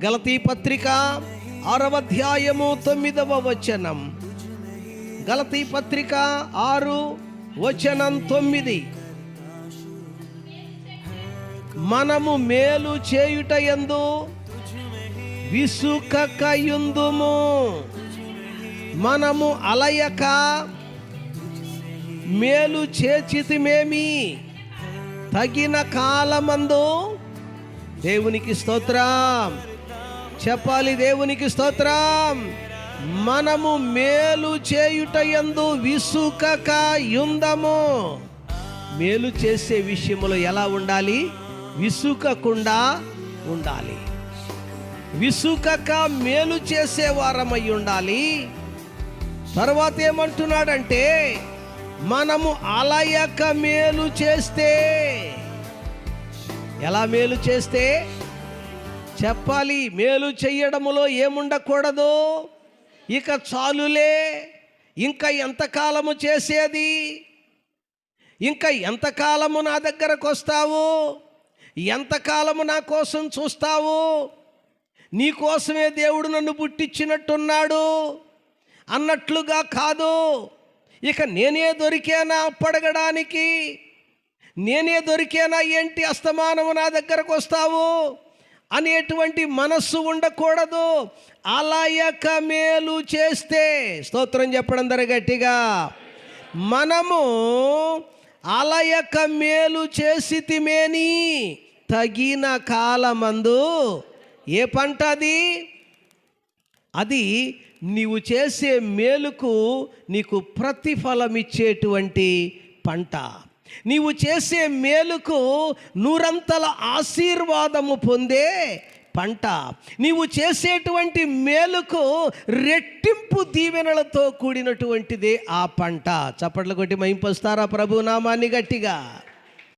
గలతీ పత్రిక 6వ అధ్యాయము 9వ వచనం. గలతీ పత్రిక 6:9. మనము మేలు చేయుట యందు విసుకకయుందుము, మనము అలయక మేలు చేచితిమేమి, తగిన కాలమందు. దేవునికి స్తోత్రం చెప్పాలి, దేవునికి స్తోత్రం. మనము మేలు చేయుట యందు విసుకకయుందము. మేలు చేసే విషయంలో ఎలా ఉండాలి? విసుకకుండా ఉండాలి. విసుకక మేలు చేసే వారమై ఉండాలి. తర్వాత ఏమంటున్నాడంటే, మనము అలయక మేలు చేస్తే. ఎలా మేలు చేస్తే చెప్పాలి? మేలు చెయ్యడములో ఏముండకూడదు, ఇక చాలులే, ఇంకా ఎంతకాలము చేసేది, ఇంకా ఎంతకాలము నా దగ్గరకు వస్తావు, ఎంతకాలము నా కోసం చూస్తావు, నీ కోసమే దేవుడు నన్ను పుట్టించినట్టున్నాడు అన్నట్లుగా కాదు. ఇక నేనే దొరికేనా అప్పడగడానికి, నేనే దొరికేనా ఏంటి అస్తమానము నా దగ్గరకు వస్తావు అనేటువంటి మనస్సు ఉండకూడదు. అలయక మేలు చేస్తే. స్తోత్రం చెప్పడం అందరూ గట్టిగా. మనము అలయక మేలు చేసితిమేని, తగిన కాలమందు. ఏ పంట అది? అది నీవు చేసే మేలుకు నీకు ప్రతిఫలం ఇచ్చేటువంటి పంట. నీవు చేసే మేలుకు నూరంతల ఆశీర్వాదము పొందే పంట. నీవు చేసేటువంటి మేలుకు రెట్టింపు దీవెనలతో కూడినటువంటిదే ఆ పంట. చప్పట్లు కొట్టి మహింపరుస్తారా ప్రభు నామాన్ని గట్టిగా?